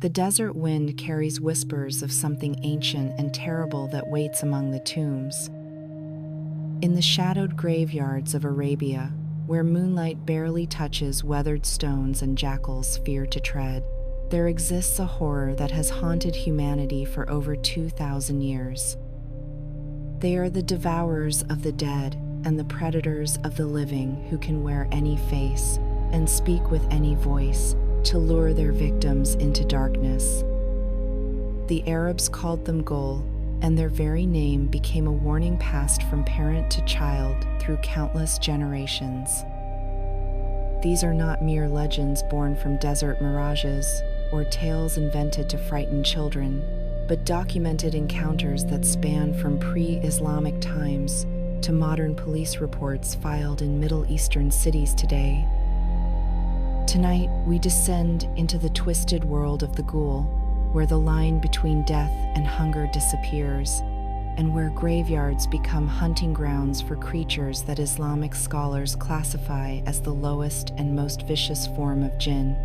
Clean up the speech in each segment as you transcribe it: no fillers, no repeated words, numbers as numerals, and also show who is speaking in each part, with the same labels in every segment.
Speaker 1: The desert wind carries whispers of something ancient and terrible that waits among the tombs. In the shadowed graveyards of Arabia, where moonlight barely touches weathered stones and jackals fear to tread, there exists a horror that has haunted humanity for over 2,000 years. They are the devourers of the dead and the predators of the living who can wear any face and speak with any voice to lure their victims into darkness. The Arabs called them ghul, and their very name became a warning passed from parent to child through countless generations. These are not mere legends born from desert mirages or tales invented to frighten children, but documented encounters that span from pre-Islamic times to modern police reports filed in Middle Eastern cities today. Tonight, we descend into the twisted world of the ghul, where the line between death and hunger disappears, and where graveyards become hunting grounds for creatures that Islamic scholars classify as the lowest and most vicious form of Djinn.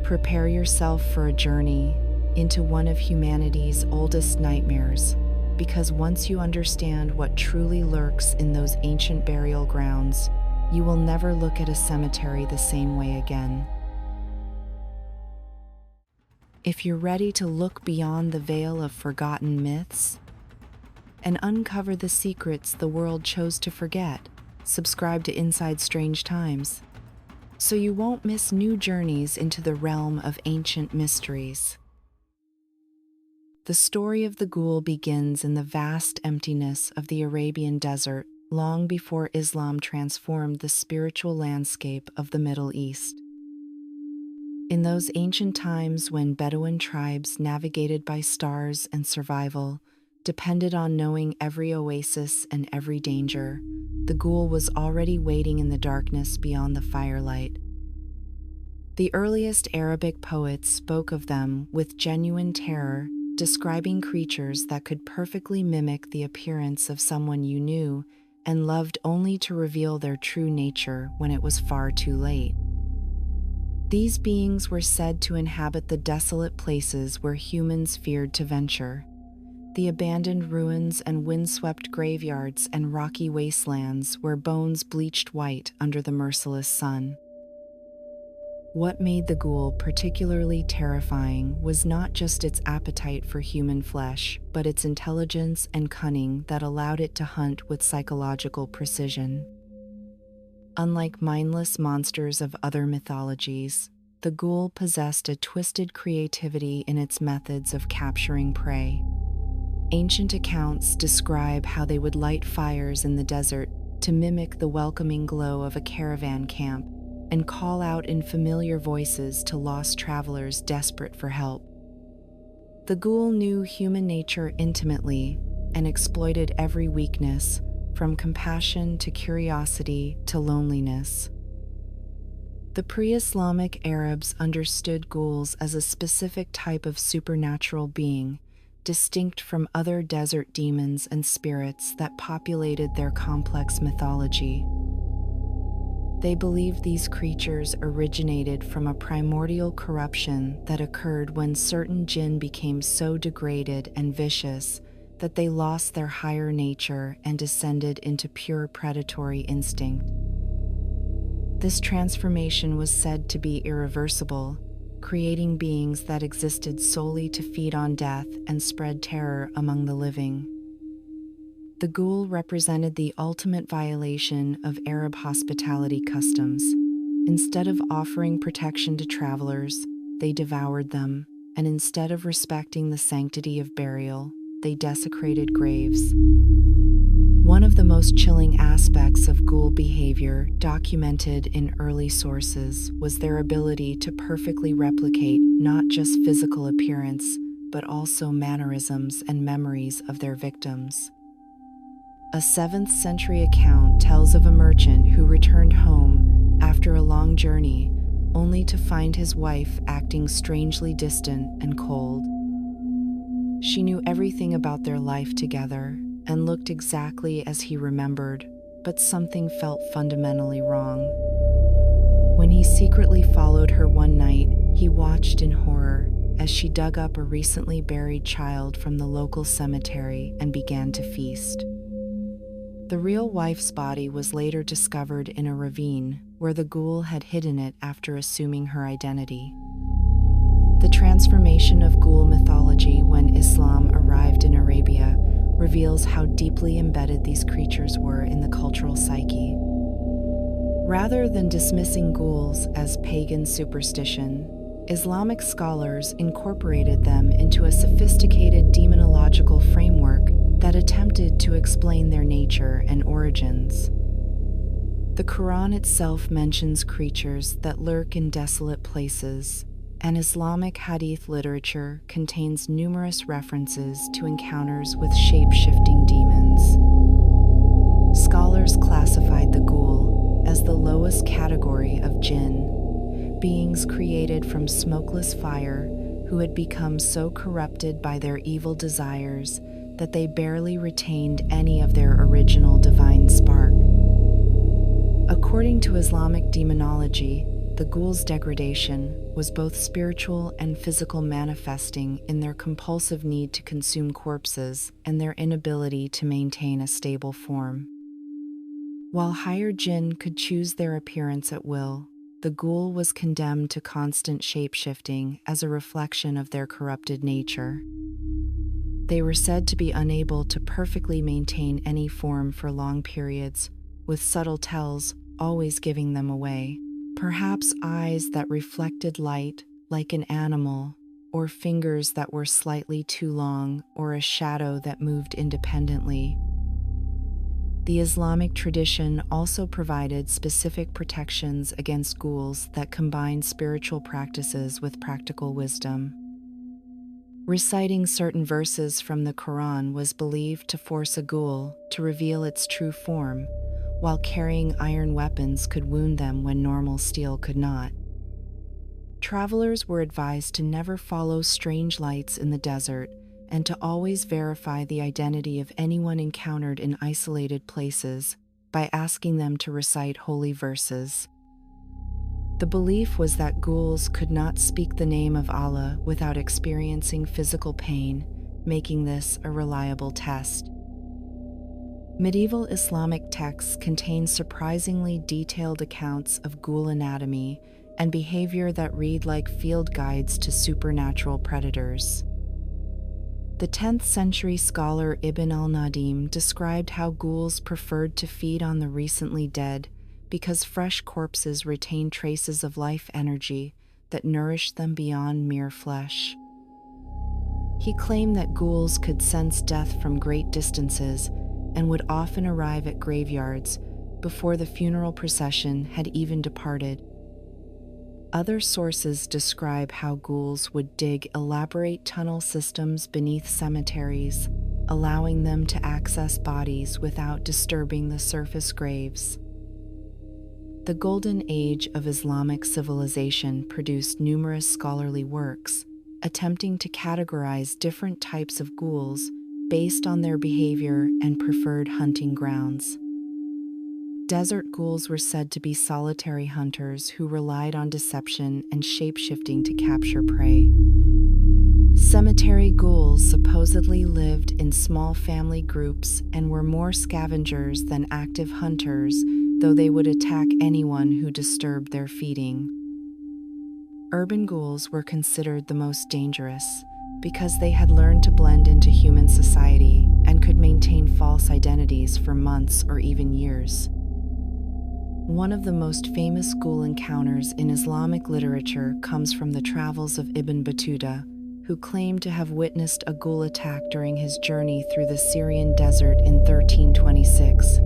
Speaker 1: Prepare yourself for a journey into one of humanity's oldest nightmares, because once you understand what truly lurks in those ancient burial grounds, you will never look at a cemetery the same way again. If you're ready to look beyond the veil of forgotten myths and uncover the secrets the world chose to forget, subscribe to Inside Strange Times, so you won't miss new journeys into the realm of ancient mysteries. The story of the ghul begins in the vast emptiness of the Arabian desert, long before Islam transformed the spiritual landscape of the Middle East. In those ancient times when Bedouin tribes navigated by stars and survival depended on knowing every oasis and every danger, the ghul was already waiting in the darkness beyond the firelight. The earliest Arabic poets spoke of them with genuine terror, describing creatures that could perfectly mimic the appearance of someone you knew and loved, only to reveal their true nature when it was far too late. These beings were said to inhabit the desolate places where humans feared to venture, the abandoned ruins and windswept graveyards and rocky wastelands where bones bleached white under the merciless sun. What made the ghul particularly terrifying was not just its appetite for human flesh, but its intelligence and cunning that allowed it to hunt with psychological precision. Unlike mindless monsters of other mythologies, the ghul possessed a twisted creativity in its methods of capturing prey. Ancient accounts describe how they would light fires in the desert to mimic the welcoming glow of a caravan camp and call out in familiar voices to lost travelers desperate for help. The ghul knew human nature intimately and exploited every weakness, from compassion to curiosity to loneliness. The pre-Islamic Arabs understood ghouls as a specific type of supernatural being, distinct from other desert demons and spirits that populated their complex mythology. They believed these creatures originated from a primordial corruption that occurred when certain jinn became so degraded and vicious that they lost their higher nature and descended into pure predatory instinct. This transformation was said to be irreversible, creating beings that existed solely to feed on death and spread terror among the living. The ghul represented the ultimate violation of Arab hospitality customs. Instead of offering protection to travelers, they devoured them, and instead of respecting the sanctity of burial, they desecrated graves. One of the most chilling aspects of ghul behavior documented in early sources was their ability to perfectly replicate not just physical appearance, but also mannerisms and memories of their victims. A 7th century account tells of a merchant who returned home after a long journey, only to find his wife acting strangely distant and cold. She knew everything about their life together and looked exactly as he remembered, but something felt fundamentally wrong. When he secretly followed her one night, he watched in horror horror as she dug up a recently buried child from the local cemetery and began to feast. The real wife's body was later discovered in a ravine where the ghoul had hidden it after assuming her identity. The transformation of ghoul mythology when Islam arrived in Arabia reveals how deeply embedded these creatures were in the cultural psyche. Rather than dismissing ghouls as pagan superstition, Islamic scholars incorporated them into a sophisticated demonological framework that attempted to explain their nature and origins. The Quran itself mentions creatures that lurk in desolate places, and Islamic hadith literature contains numerous references to encounters with shape-shifting demons. Scholars classified the ghul as the lowest category of Djinn, beings created from smokeless fire who had become so corrupted by their evil desires that they barely retained any of their original divine spark. According to Islamic demonology, the ghul's degradation was both spiritual and physical, manifesting in their compulsive need to consume corpses and their inability to maintain a stable form. While higher Djinn could choose their appearance at will, the ghoul was condemned to constant shape-shifting as a reflection of their corrupted nature. They were said to be unable to perfectly maintain any form for long periods, with subtle tells always giving them away. Perhaps eyes that reflected light like an animal, or fingers that were slightly too long, or a shadow that moved independently. The Islamic tradition also provided specific protections against ghouls that combined spiritual practices with practical wisdom. Reciting certain verses from the Quran was believed to force a ghoul to reveal its true form, while carrying iron weapons could wound them when normal steel could not. Travelers were advised to never follow strange lights in the desert and to always verify the identity of anyone encountered in isolated places by asking them to recite holy verses. The belief was that ghouls could not speak the name of Allah without experiencing physical pain, making this a reliable test. Medieval Islamic texts contain surprisingly detailed accounts of ghoul anatomy and behavior that read like field guides to supernatural predators. The 10th century scholar Ibn al-Nadim described how ghouls preferred to feed on the recently dead because fresh corpses retain traces of life energy that nourished them beyond mere flesh. He claimed that ghouls could sense death from great distances and would often arrive at graveyards before the funeral procession had even departed. Other sources describe how ghouls would dig elaborate tunnel systems beneath cemeteries, allowing them to access bodies without disturbing the surface graves. The Golden Age of Islamic civilization produced numerous scholarly works, attempting to categorize different types of ghouls based on their behavior and preferred hunting grounds. Desert ghouls were said to be solitary hunters who relied on deception and shape-shifting to capture prey. Cemetery ghouls supposedly lived in small family groups and were more scavengers than active hunters, though they would attack anyone who disturbed their feeding. Urban ghouls were considered the most dangerous because they had learned to blend into human society and could maintain false identities for months or even years. One of the most famous ghoul encounters in Islamic literature comes from the travels of Ibn Battuta, who claimed to have witnessed a ghoul attack during his journey through the Syrian desert in 1326.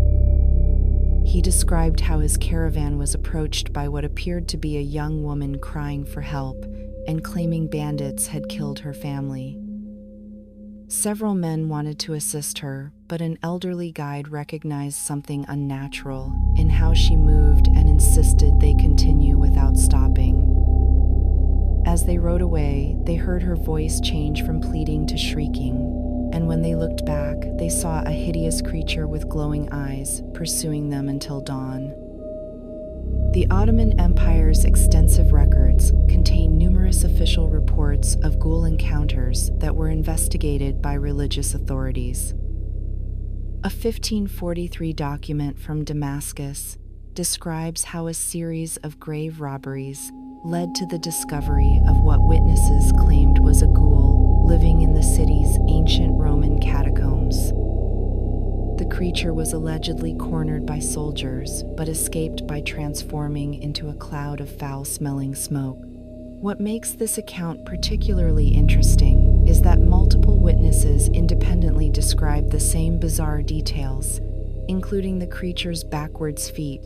Speaker 1: He described how his caravan was approached by what appeared to be a young woman crying for help and claiming bandits had killed her family. Several men wanted to assist her, but an elderly guide recognized something unnatural in how she moved and insisted they continue without stopping. As they rode away, they heard her voice change from pleading to shrieking, and when they looked back, they saw a hideous creature with glowing eyes pursuing them until dawn. The Ottoman Empire's extensive records contain numerous official reports reports of ghoul encounters that were investigated by religious authorities. A 1543 document from Damascus describes how a series of grave robberies led to the discovery of what witnesses claimed was a ghoul living in the city's ancient Roman catacombs. The creature was allegedly cornered by soldiers, but escaped by transforming into a cloud of foul-smelling smoke. What makes this account particularly interesting is that multiple witnesses independently described the same bizarre details, including the creature's backwards feet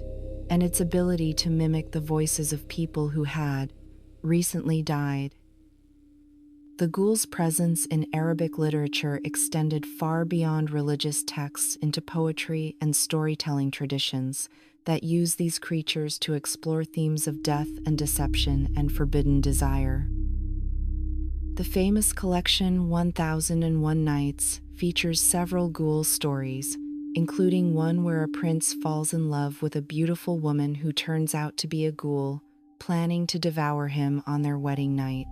Speaker 1: and its ability to mimic the voices of people who had recently died. The ghoul's presence in Arabic literature extended far beyond religious texts into poetry and storytelling traditions that use these creatures to explore themes of death and deception and forbidden desire. The famous collection 1001 Nights features several ghoul stories, including one where a prince falls in love with a beautiful woman who turns out to be a ghoul, planning to devour him on their wedding night.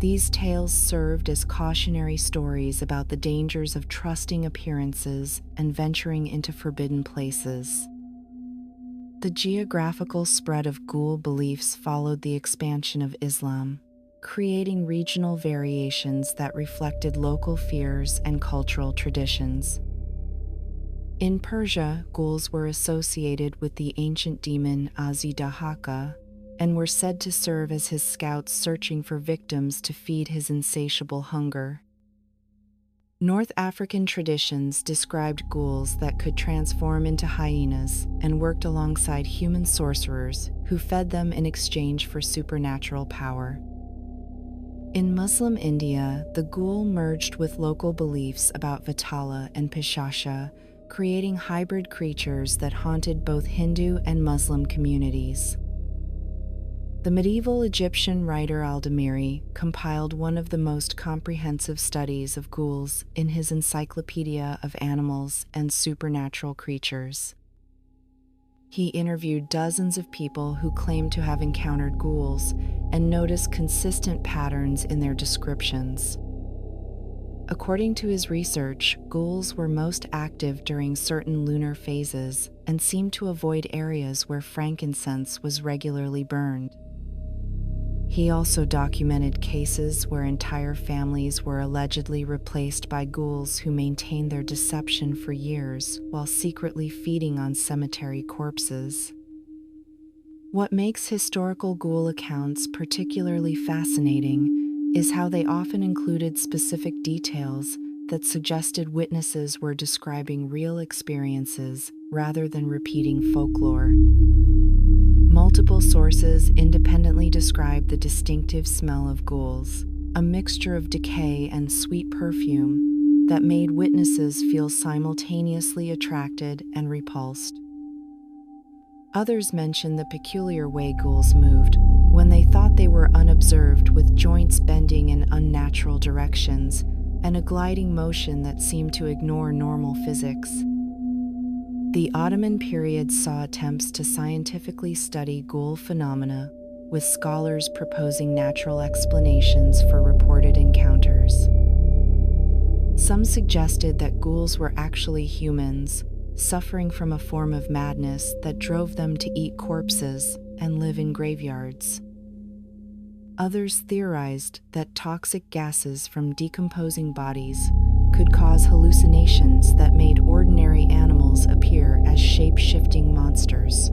Speaker 1: These tales served as cautionary stories about the dangers of trusting appearances and venturing into forbidden places. The geographical spread of ghoul beliefs followed the expansion of Islam, creating regional variations that reflected local fears and cultural traditions. In Persia, ghouls were associated with the ancient demon Azidahaka, and were said to serve as his scouts searching for victims to feed his insatiable hunger. North African traditions described ghouls that could transform into hyenas and worked alongside human sorcerers who fed them in exchange for supernatural power. In Muslim India, the ghoul merged with local beliefs about Vatala and Pishasha, creating hybrid creatures that haunted both Hindu and Muslim communities. The medieval Egyptian writer Al-Damiri compiled one of the most comprehensive studies of ghouls in his Encyclopedia of Animals and Supernatural Creatures. He interviewed dozens of people who claimed to have encountered ghouls and noticed consistent patterns in their descriptions. According to his research, ghouls were most active during certain lunar phases and seemed to avoid areas where frankincense was regularly burned. He also documented cases where entire families were allegedly replaced by ghouls who maintained their deception for years while secretly feeding on cemetery corpses. What makes historical ghoul accounts particularly fascinating is how they often included specific details that suggested witnesses were describing real experiences rather than repeating folklore. Multiple sources independently describe the distinctive smell of ghouls, a mixture of decay and sweet perfume that made witnesses feel simultaneously attracted and repulsed. Others mention the peculiar way ghouls moved when they thought they were unobserved, with joints bending in unnatural directions and a gliding motion that seemed to ignore normal physics. The Ottoman period saw attempts to scientifically study ghoul phenomena, with scholars proposing natural explanations for reported encounters. Some suggested that ghouls were actually humans, suffering from a form of madness that drove them to eat corpses and live in graveyards. Others theorized that toxic gases from decomposing bodies could cause hallucinations that made ordinary animals appear as shape-shifting monsters.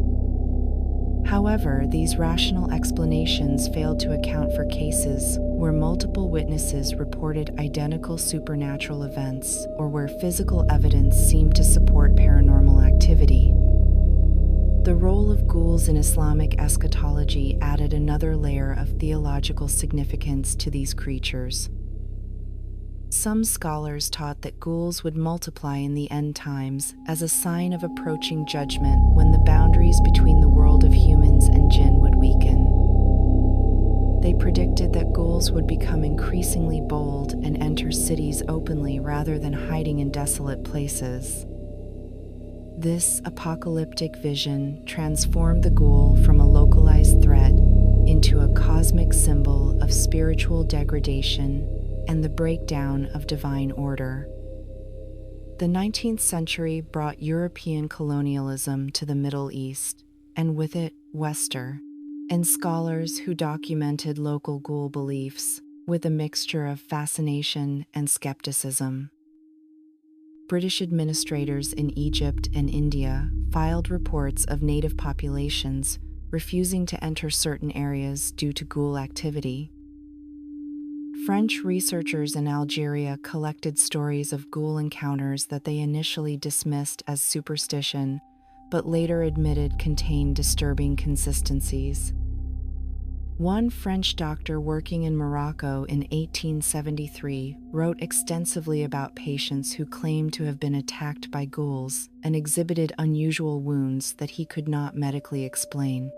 Speaker 1: However, these rational explanations failed to account for cases where multiple witnesses reported identical supernatural events or where physical evidence seemed to support paranormal activity. The role of ghouls in Islamic eschatology added another layer of theological significance to these creatures. Some scholars taught that ghouls would multiply in the end times as a sign of approaching judgment when the boundaries between the world of humans and Djinn would weaken. They predicted that ghouls would become increasingly bold and enter cities openly rather than hiding in desolate places. This apocalyptic vision transformed the ghoul from a localized threat into a cosmic symbol of spiritual degradation and the breakdown of divine order. The 19th century brought European colonialism to the Middle East, and with it, Western, and scholars who documented local ghoul beliefs with a mixture of fascination and skepticism. British administrators in Egypt and India filed reports of native populations refusing to enter certain areas due to ghoul activity. French researchers in Algeria collected stories of ghoul encounters that they initially dismissed as superstition, but later admitted contained disturbing consistencies. One French doctor working in Morocco in 1873 wrote extensively about patients who claimed to have been attacked by ghouls and exhibited unusual wounds that he could not medically explain.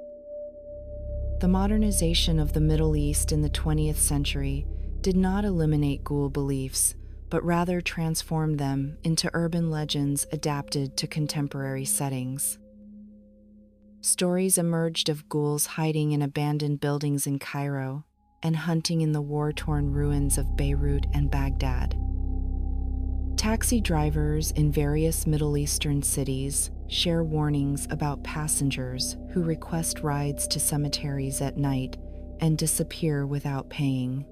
Speaker 1: The modernization of the Middle East in the 20th century did not eliminate ghoul beliefs, but rather transformed them into urban legends adapted to contemporary settings. Stories emerged of ghouls hiding in abandoned buildings in Cairo and hunting in the war-torn ruins of Beirut and Baghdad. Taxi drivers in various Middle Eastern cities share warnings about passengers who request rides to cemeteries at night and disappear without paying.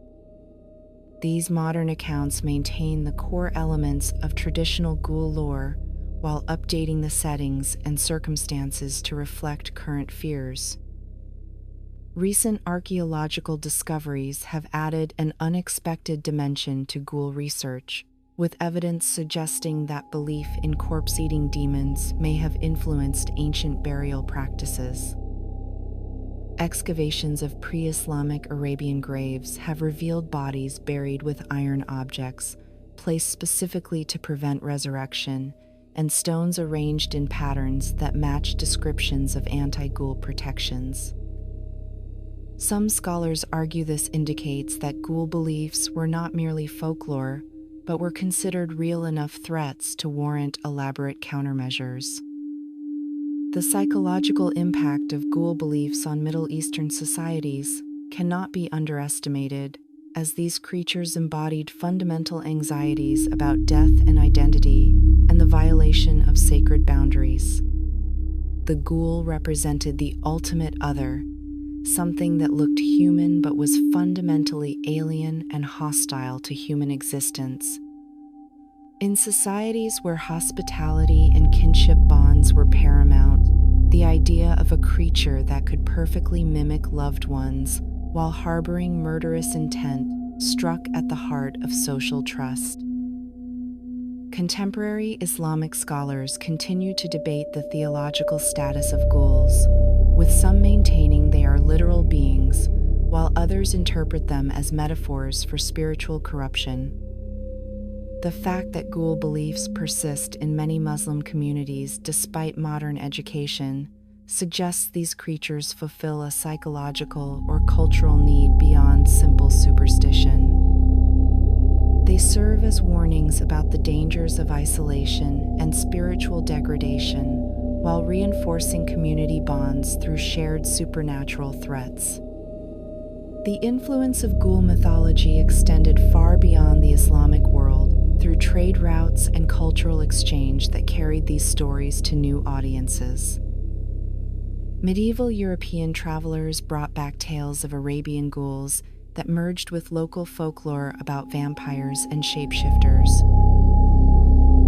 Speaker 1: These modern accounts maintain the core elements of traditional ghoul lore while updating the settings and circumstances to reflect current fears. Recent archaeological discoveries have added an unexpected dimension to ghoul research, with evidence suggesting that belief in corpse-eating demons may have influenced ancient burial practices. Excavations of pre-Islamic Arabian graves have revealed bodies buried with iron objects, placed specifically to prevent resurrection, and stones arranged in patterns that match descriptions of anti-ghoul protections. Some scholars argue this indicates that ghoul beliefs were not merely folklore, but were considered real enough threats to warrant elaborate countermeasures. The psychological impact of ghoul beliefs on Middle Eastern societies cannot be underestimated, as these creatures embodied fundamental anxieties about death and identity and the violation of sacred boundaries. The ghoul represented the ultimate other, something that looked human but was fundamentally alien and hostile to human existence. In societies where hospitality and kinship bonds were paramount, the idea of a creature that could perfectly mimic loved ones while harboring murderous intent struck at the heart of social trust. Contemporary Islamic scholars continue to debate the theological status of ghouls, with some maintaining they are literal beings, while others interpret them as metaphors for spiritual corruption. The fact that ghoul beliefs persist in many Muslim communities despite modern education suggests these creatures fulfill a psychological or cultural need beyond simple superstition. They serve as warnings about the dangers of isolation and spiritual degradation, while reinforcing community bonds through shared supernatural threats. The influence of ghoul mythology extended far beyond the Islamic world through trade routes and cultural exchange that carried these stories to new audiences. Medieval European travelers brought back tales of Arabian ghouls that merged with local folklore about vampires and shapeshifters.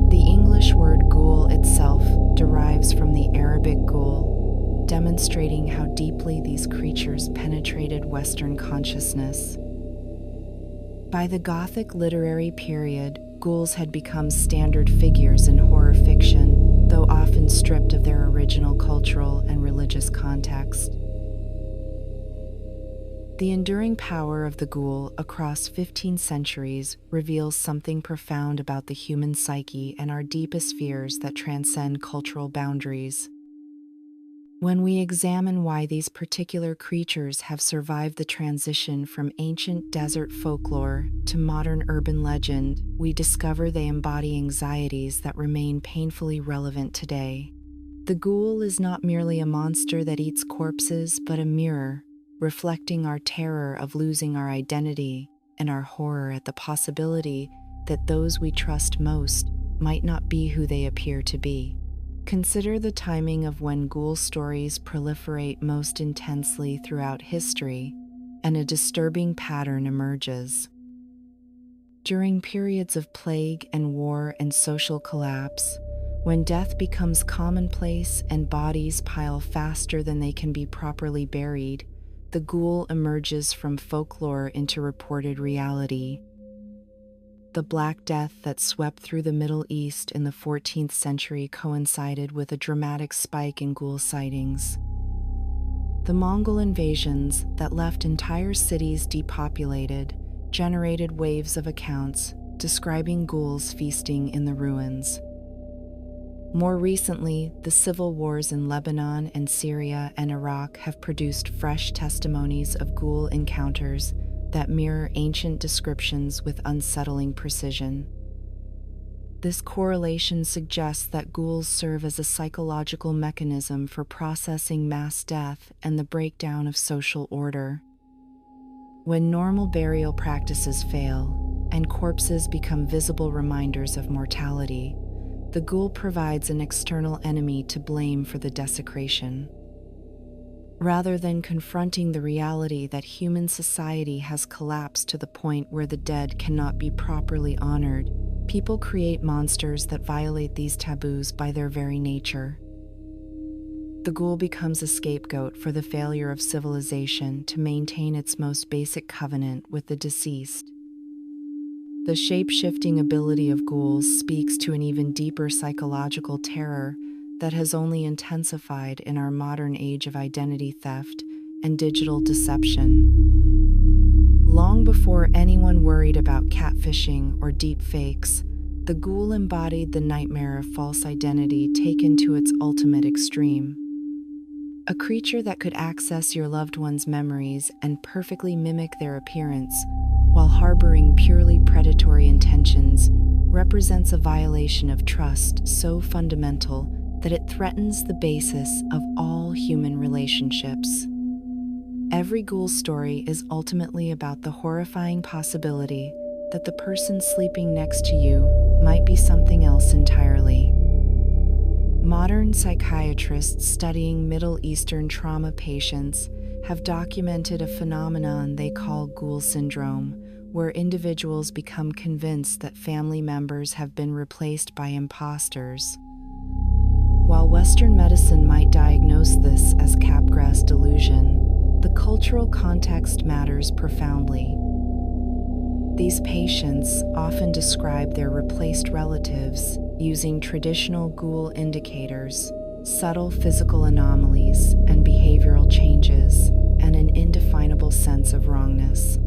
Speaker 1: The English word ghoul itself derives from the Arabic ghul, demonstrating how deeply these creatures penetrated Western consciousness. By the Gothic literary period, ghouls had become standard figures in horror fiction, though often stripped of their original cultural and religious context. The enduring power of the ghoul across 15 centuries reveals something profound about the human psyche and our deepest fears that transcend cultural boundaries. When we examine why these particular creatures have survived the transition from ancient desert folklore to modern urban legend, we discover they embody anxieties that remain painfully relevant today. The ghoul is not merely a monster that eats corpses, but a mirror, reflecting our terror of losing our identity and our horror at the possibility that those we trust most might not be who they appear to be. Consider the timing of when ghoul stories proliferate most intensely throughout history, and a disturbing pattern emerges. During periods of plague and war and social collapse, when death becomes commonplace and bodies pile faster than they can be properly buried, the ghoul emerges from folklore into reported reality. The Black Death that swept through the Middle East in the 14th century coincided with a dramatic spike in ghoul sightings. The Mongol invasions that left entire cities depopulated generated waves of accounts describing ghouls feasting in the ruins. More recently, the civil wars in Lebanon and Syria and Iraq have produced fresh testimonies of ghoul encounters that mirror ancient descriptions with unsettling precision. This correlation suggests that ghouls serve as a psychological mechanism for processing mass death and the breakdown of social order. When normal burial practices fail and corpses become visible reminders of mortality, the ghoul provides an external enemy to blame for the desecration. Rather than confronting the reality that human society has collapsed to the point where the dead cannot be properly honored, people create monsters that violate these taboos by their very nature. The ghoul becomes a scapegoat for the failure of civilization to maintain its most basic covenant with the deceased. The shape-shifting ability of ghouls speaks to an even deeper psychological terror that has only intensified in our modern age of identity theft and digital deception. Long before anyone worried about catfishing or deep fakes, the ghoul embodied the nightmare of false identity taken to its ultimate extreme. A creature that could access your loved one's memories and perfectly mimic their appearance while harboring purely predatory intentions represents a violation of trust so fundamental that it threatens the basis of all human relationships. Every ghoul story is ultimately about the horrifying possibility that the person sleeping next to you might be something else entirely. Modern psychiatrists studying Middle Eastern trauma patients have documented a phenomenon they call ghoul syndrome, where individuals become convinced that family members have been replaced by imposters. While Western medicine might diagnose this as Capgras delusion, the cultural context matters profoundly. These patients often describe their replaced relatives using traditional ghoul indicators, subtle physical anomalies, and behavioral changes, and an indefinable sense of wrongness.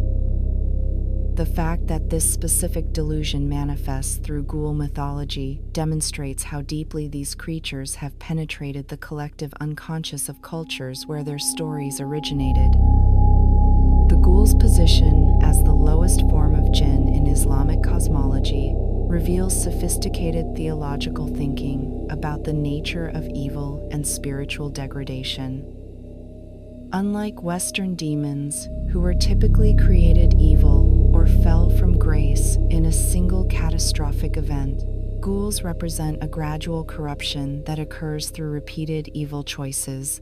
Speaker 1: The fact that this specific delusion manifests through ghoul mythology demonstrates how deeply these creatures have penetrated the collective unconscious of cultures where their stories originated. The ghoul's position as the lowest form of Djinn in Islamic cosmology reveals sophisticated theological thinking about the nature of evil and spiritual degradation. Unlike Western demons, who were typically created evil or fell from grace in a single catastrophic event, ghouls represent a gradual corruption that occurs through repeated evil choices.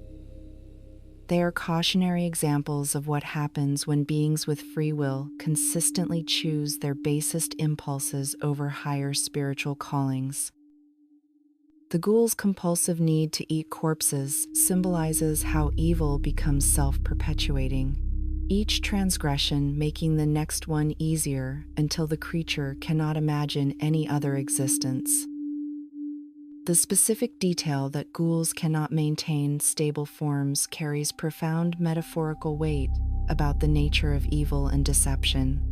Speaker 1: They are cautionary examples of what happens when beings with free will consistently choose their basest impulses over higher spiritual callings. The ghoul's compulsive need to eat corpses symbolizes how evil becomes self-perpetuating, each transgression making the next one easier until the creature cannot imagine any other existence. The specific detail that ghouls cannot maintain stable forms carries profound metaphorical weight about the nature of evil and deception.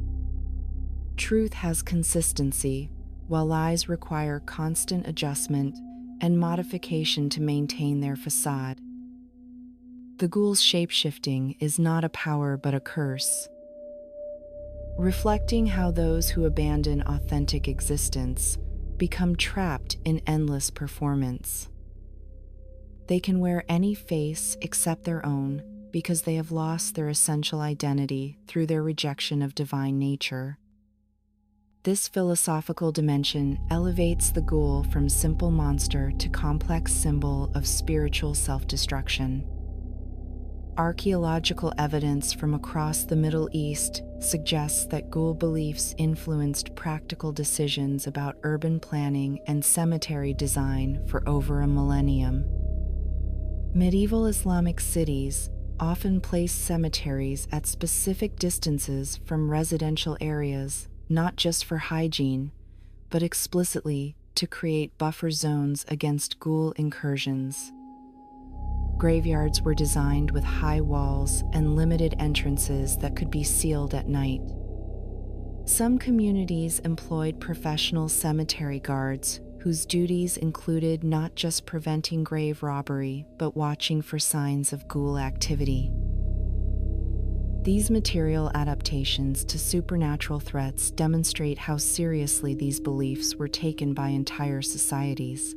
Speaker 1: Truth has consistency, while lies require constant adjustment and modification to maintain their facade. The ghoul's shape-shifting is not a power but a curse, reflecting how those who abandon authentic existence become trapped in endless performance. They can wear any face except their own, because they have lost their essential identity through their rejection of divine nature. This philosophical dimension elevates the ghoul from simple monster to complex symbol of spiritual self-destruction. Archaeological evidence from across the Middle East suggests that ghoul beliefs influenced practical decisions about urban planning and cemetery design for over a millennium. Medieval Islamic cities often placed cemeteries at specific distances from residential areas, not just for hygiene, but explicitly to create buffer zones against ghoul incursions. Graveyards were designed with high walls and limited entrances that could be sealed at night. Some communities employed professional cemetery guards whose duties included not just preventing grave robbery, but watching for signs of ghoul activity. These material adaptations to supernatural threats demonstrate how seriously these beliefs were taken by entire societies.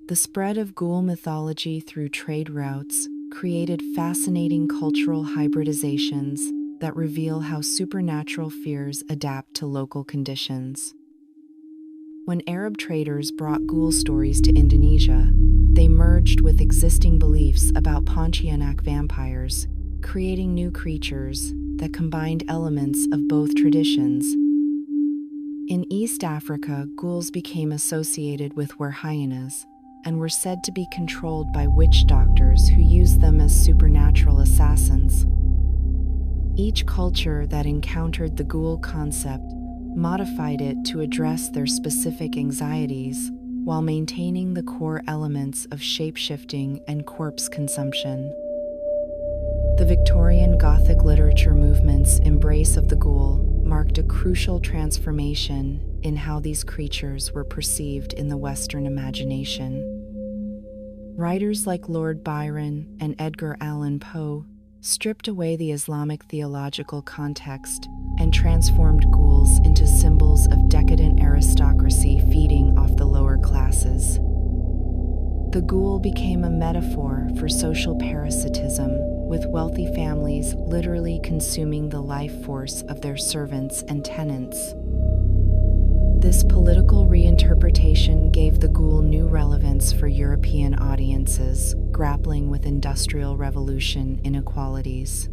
Speaker 1: The spread of ghoul mythology through trade routes created fascinating cultural hybridizations that reveal how supernatural fears adapt to local conditions. When Arab traders brought ghoul stories to Indonesia, they merged with existing beliefs about Pontianak vampires, creating new creatures that combined elements of both traditions. In East Africa, ghouls became associated with werhyenas and were said to be controlled by witch doctors who used them as supernatural assassins. Each culture that encountered the ghoul concept modified it to address their specific anxieties while maintaining the core elements of shape-shifting and corpse consumption. The Victorian Gothic literature movement's embrace of the ghoul marked a crucial transformation in how these creatures were perceived in the Western imagination. Writers like Lord Byron and Edgar Allan Poe stripped away the Islamic theological context and transformed ghouls into symbols of decadent aristocracy feeding off the lower classes. The ghoul became a metaphor for social parasitism, with wealthy families literally consuming the life force of their servants and tenants. This political reinterpretation gave the ghoul new relevance for European audiences grappling with Industrial Revolution inequalities.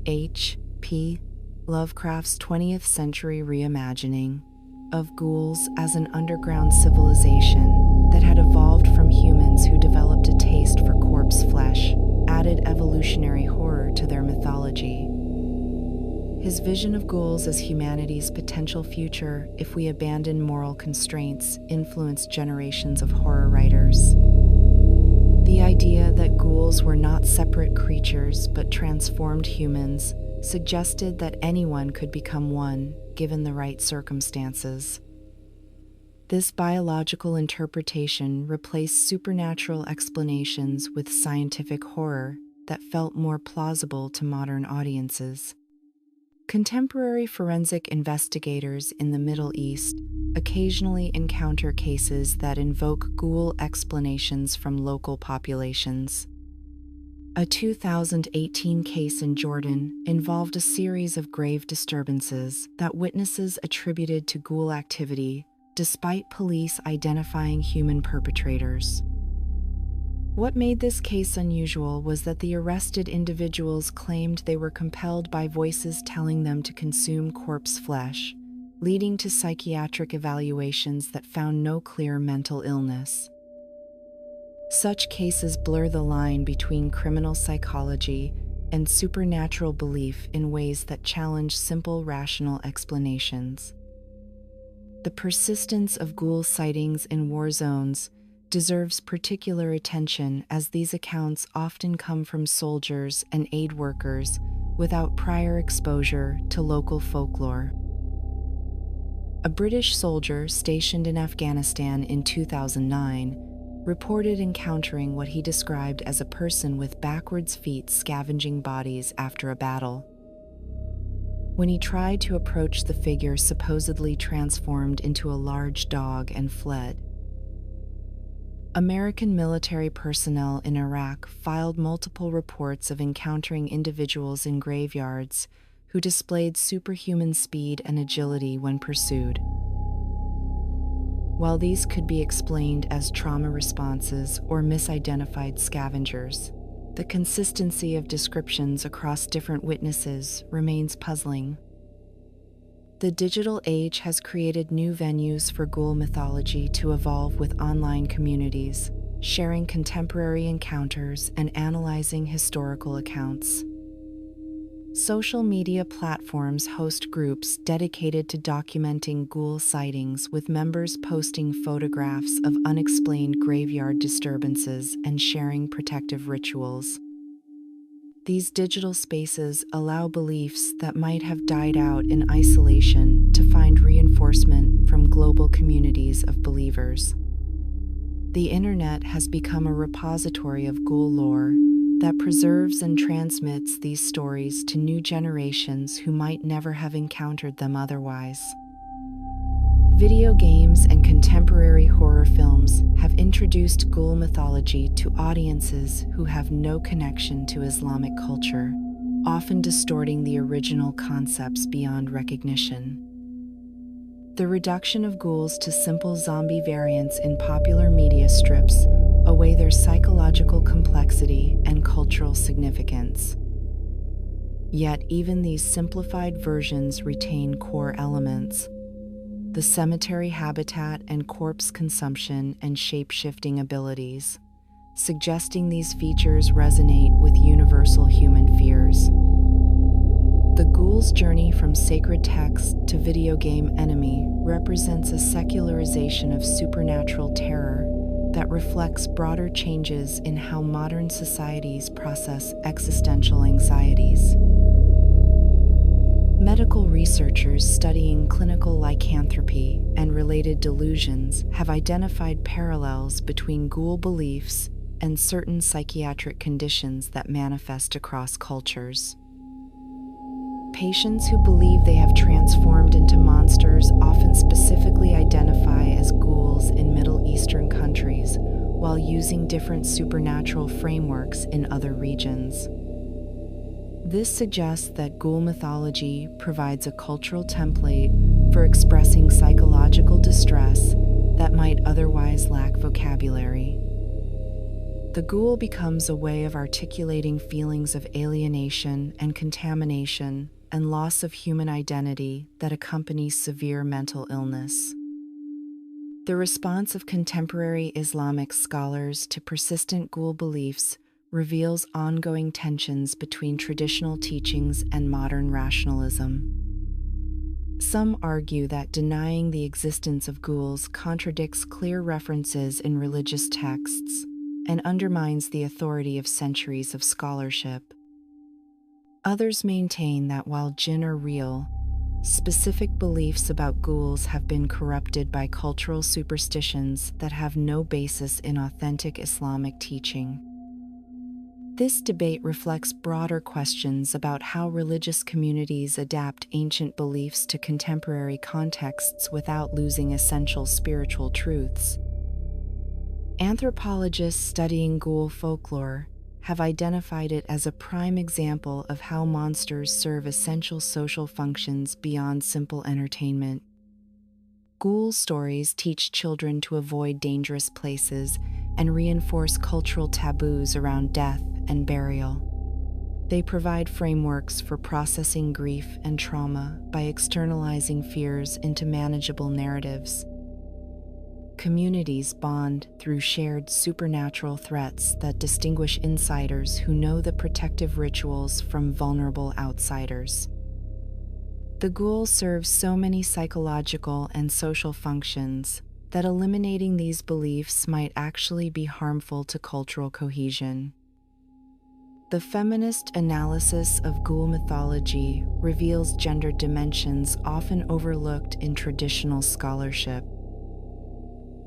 Speaker 1: H.P. Lovecraft's 20th century reimagining of ghouls as an underground civilization that had evolved from humans who developed a taste for corpse flesh added evolutionary horror to their mythology. His vision of ghouls as humanity's potential future if we abandon moral constraints influenced generations of horror writers. The idea that ghouls were not separate creatures but transformed humans suggested that anyone could become one, given the right circumstances. This biological interpretation replaced supernatural explanations with scientific horror that felt more plausible to modern audiences. Contemporary forensic investigators in the Middle East occasionally encounter cases that invoke ghoul explanations from local populations. A 2018 case in Jordan involved a series of grave disturbances that witnesses attributed to ghoul activity, despite police identifying human perpetrators. What made this case unusual was that the arrested individuals claimed they were compelled by voices telling them to consume corpse flesh, leading to psychiatric evaluations that found no clear mental illness. Such cases blur the line between criminal psychology and supernatural belief in ways that challenge simple rational explanations. The persistence of ghoul sightings in war zones deserves particular attention, as these accounts often come from soldiers and aid workers without prior exposure to local folklore. A British soldier stationed in Afghanistan in 2009 reported encountering what he described as a person with backwards feet scavenging bodies after a battle. When he tried to approach the figure supposedly transformed into a large dog and fled. American military personnel in Iraq filed multiple reports of encountering individuals in graveyards who displayed superhuman speed and agility when pursued. While these could be explained as trauma responses or misidentified scavengers, the consistency of descriptions across different witnesses remains puzzling. The digital age has created new venues for ghoul mythology to evolve with online communities, sharing contemporary encounters and analyzing historical accounts. Social media platforms host groups dedicated to documenting ghoul sightings, with members posting photographs of unexplained graveyard disturbances and sharing protective rituals. These digital spaces allow beliefs that might have died out in isolation to find reinforcement from global communities of believers. The internet has become a repository of ghoul lore that preserves and transmits these stories to new generations who might never have encountered them otherwise. Video games and contemporary horror films have introduced ghoul mythology to audiences who have no connection to Islamic culture, often distorting the original concepts beyond recognition. The reduction of ghouls to simple zombie variants in popular media strips away their psychological complexity and cultural significance. Yet even these simplified versions retain core elements: the cemetery habitat and corpse consumption and shape-shifting abilities, suggesting these features resonate with universal human fears. The ghoul's journey from sacred text to video game enemy represents a secularization of supernatural terror that reflects broader changes in how modern societies process existential anxieties. Medical researchers studying clinical lycanthropy and related delusions have identified parallels between ghoul beliefs and certain psychiatric conditions that manifest across cultures. Patients who believe they have transformed into monsters often specifically identify as ghouls in Middle Eastern countries, while using different supernatural frameworks in other regions. This suggests that ghoul mythology provides a cultural template for expressing psychological distress that might otherwise lack vocabulary. The ghoul becomes a way of articulating feelings of alienation and contamination and loss of human identity that accompanies severe mental illness. The response of contemporary Islamic scholars to persistent ghoul beliefs reveals ongoing tensions between traditional teachings and modern rationalism. Some argue that denying the existence of ghouls contradicts clear references in religious texts and undermines the authority of centuries of scholarship. Others maintain that while Djinn are real, specific beliefs about ghouls have been corrupted by cultural superstitions that have no basis in authentic Islamic teaching. This debate reflects broader questions about how religious communities adapt ancient beliefs to contemporary contexts without losing essential spiritual truths. Anthropologists studying ghoul folklore have identified it as a prime example of how monsters serve essential social functions beyond simple entertainment. Ghoul stories teach children to avoid dangerous places and reinforce cultural taboos around death and burial. They provide frameworks for processing grief and trauma by externalizing fears into manageable narratives. Communities bond through shared supernatural threats that distinguish insiders who know the protective rituals from vulnerable outsiders. The ghoul serves so many psychological and social functions that eliminating these beliefs might actually be harmful to cultural cohesion. The feminist analysis of ghoul mythology reveals gender dimensions often overlooked in traditional scholarship.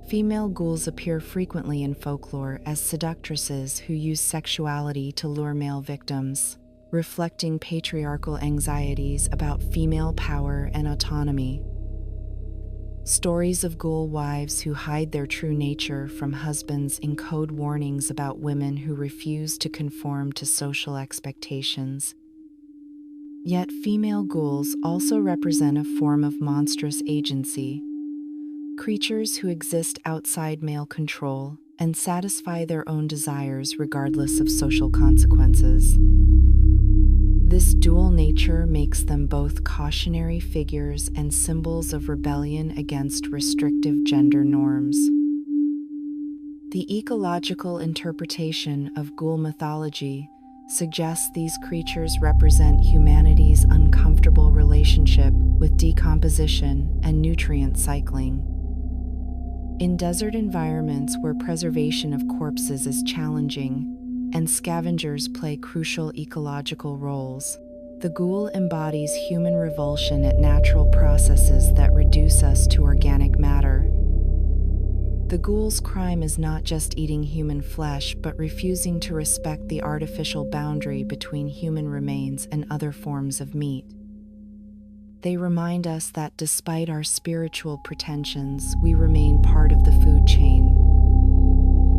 Speaker 1: Female ghouls appear frequently in folklore as seductresses who use sexuality to lure male victims, reflecting patriarchal anxieties about female power and autonomy. Stories of ghoul wives who hide their true nature from husbands encode warnings about women who refuse to conform to social expectations. Yet female ghouls also represent a form of monstrous agency, creatures who exist outside male control and satisfy their own desires regardless of social consequences. This dual nature makes them both cautionary figures and symbols of rebellion against restrictive gender norms. The ecological interpretation of ghoul mythology suggests these creatures represent humanity's uncomfortable relationship with decomposition and nutrient cycling. In desert environments where preservation of corpses is challenging and scavengers play crucial ecological roles, the ghoul embodies human revulsion at natural processes that reduce us to organic matter. The ghoul's crime is not just eating human flesh, but refusing to respect the artificial boundary between human remains and other forms of meat. They remind us that despite our spiritual pretensions, we remain part of the food chain.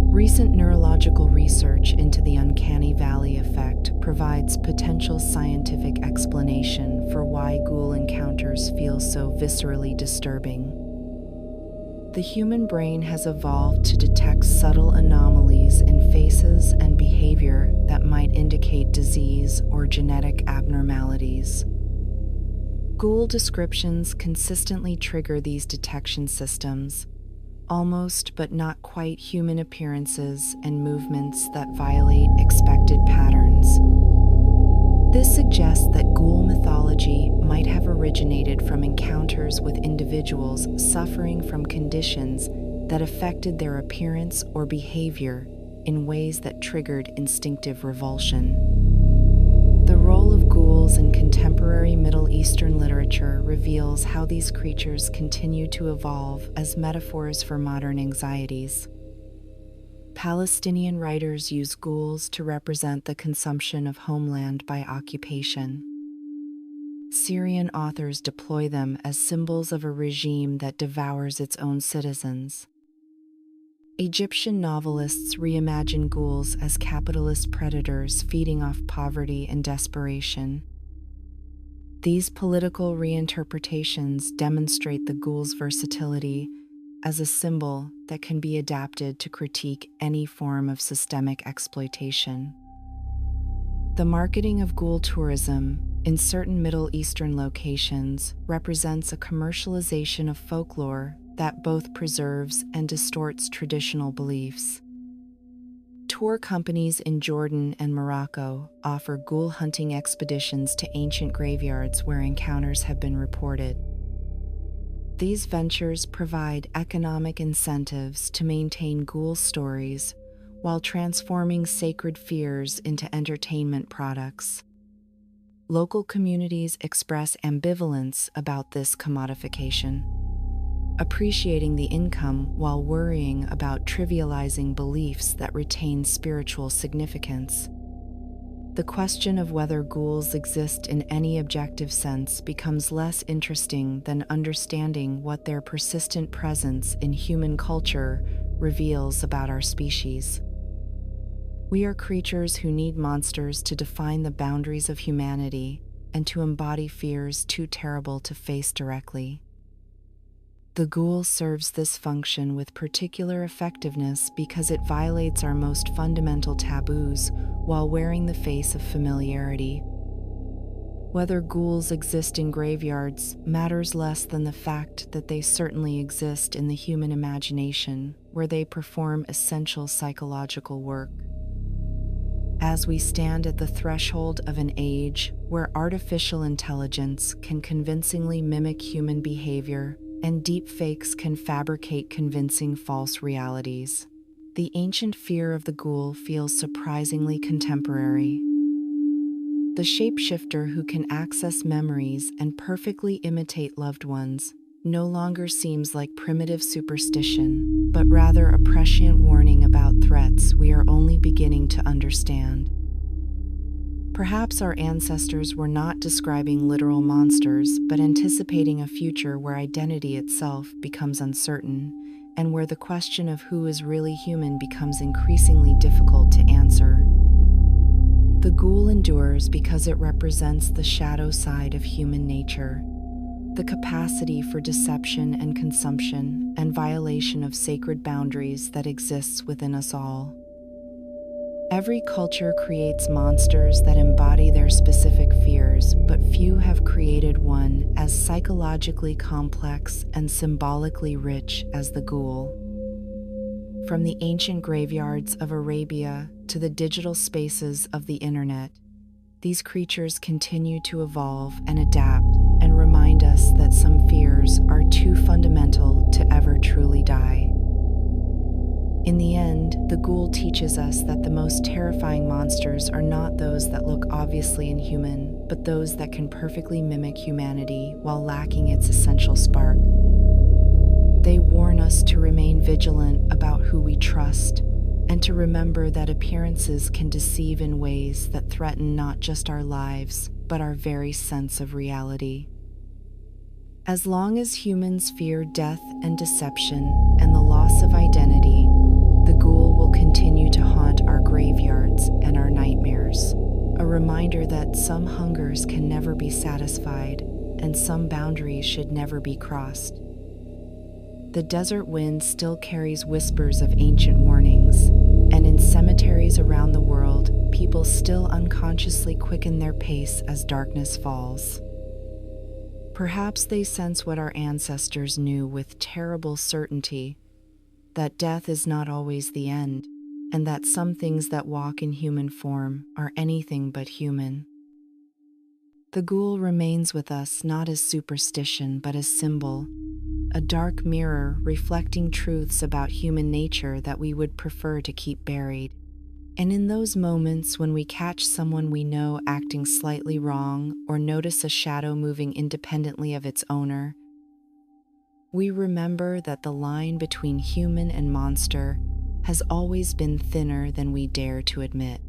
Speaker 1: Recent neurological research into the uncanny valley effect provides potential scientific explanation for why ghoul encounters feel so viscerally disturbing. The human brain has evolved to detect subtle anomalies in faces and behavior that might indicate disease or genetic abnormalities. Ghoul descriptions consistently trigger these detection systems, almost but not quite human appearances and movements that violate expected patterns. This suggests that ghoul mythology might have originated from encounters with individuals suffering from conditions that affected their appearance or behavior in ways that triggered instinctive revulsion. The role of ghouls in contemporary Middle Eastern literature reveals how these creatures continue to evolve as metaphors for modern anxieties. Palestinian writers use ghouls to represent the consumption of homeland by occupation. Syrian authors deploy them as symbols of a regime that devours its own citizens. Egyptian novelists reimagine ghouls as capitalist predators feeding off poverty and desperation. These political reinterpretations demonstrate the ghoul's versatility as a symbol that can be adapted to critique any form of systemic exploitation. The marketing of ghoul tourism in certain Middle Eastern locations represents a commercialization of folklore that both preserves and distorts traditional beliefs. Tour companies in Jordan and Morocco offer ghoul hunting expeditions to ancient graveyards where encounters have been reported. These ventures provide economic incentives to maintain ghoul stories while transforming sacred fears into entertainment products. Local communities express ambivalence about this commodification, appreciating the income while worrying about trivializing beliefs that retain spiritual significance. The question of whether ghouls exist in any objective sense becomes less interesting than understanding what their persistent presence in human culture reveals about our species. We are creatures who need monsters to define the boundaries of humanity and to embody fears too terrible to face directly. The ghoul serves this function with particular effectiveness because it violates our most fundamental taboos while wearing the face of familiarity. Whether ghouls exist in graveyards matters less than the fact that they certainly exist in the human imagination, where they perform essential psychological work. As we stand at the threshold of an age where artificial intelligence can convincingly mimic human behavior and deepfakes can fabricate convincing false realities, the ancient fear of the ghoul feels surprisingly contemporary. The shapeshifter who can access memories and perfectly imitate loved ones no longer seems like primitive superstition, but rather a prescient warning about threats we are only beginning to understand. Perhaps our ancestors were not describing literal monsters, but anticipating a future where identity itself becomes uncertain, and where the question of who is really human becomes increasingly difficult to answer. The ghoul endures because it represents the shadow side of human nature, the capacity for deception and consumption and violation of sacred boundaries that exists within us all. Every culture creates monsters that embody their specific fears, but few have created one as psychologically complex and symbolically rich as the ghoul. From the ancient graveyards of Arabia to the digital spaces of the internet, these creatures continue to evolve and adapt and remind us that some fears are too fundamental to ever truly die. In the end, the ghoul teaches us that the most terrifying monsters are not those that look obviously inhuman, but those that can perfectly mimic humanity while lacking its essential spark. They warn us to remain vigilant about who we trust, and to remember that appearances can deceive in ways that threaten not just our lives, but our very sense of reality. As long as humans fear death and deception and the loss of identity, the ghoul will continue to haunt our graveyards and our nightmares, a reminder that some hungers can never be satisfied and some boundaries should never be crossed. The desert wind still carries whispers of ancient warnings, and in cemeteries around the world, people still unconsciously quicken their pace as darkness falls. Perhaps they sense what our ancestors knew with terrible certainty, that death is not always the end, and that some things that walk in human form are anything but human. The ghoul remains with us not as superstition but as symbol, a dark mirror reflecting truths about human nature that we would prefer to keep buried. And in those moments when we catch someone we know acting slightly wrong or notice a shadow moving independently of its owner, we remember that the line between human and monster has always been thinner than we dare to admit.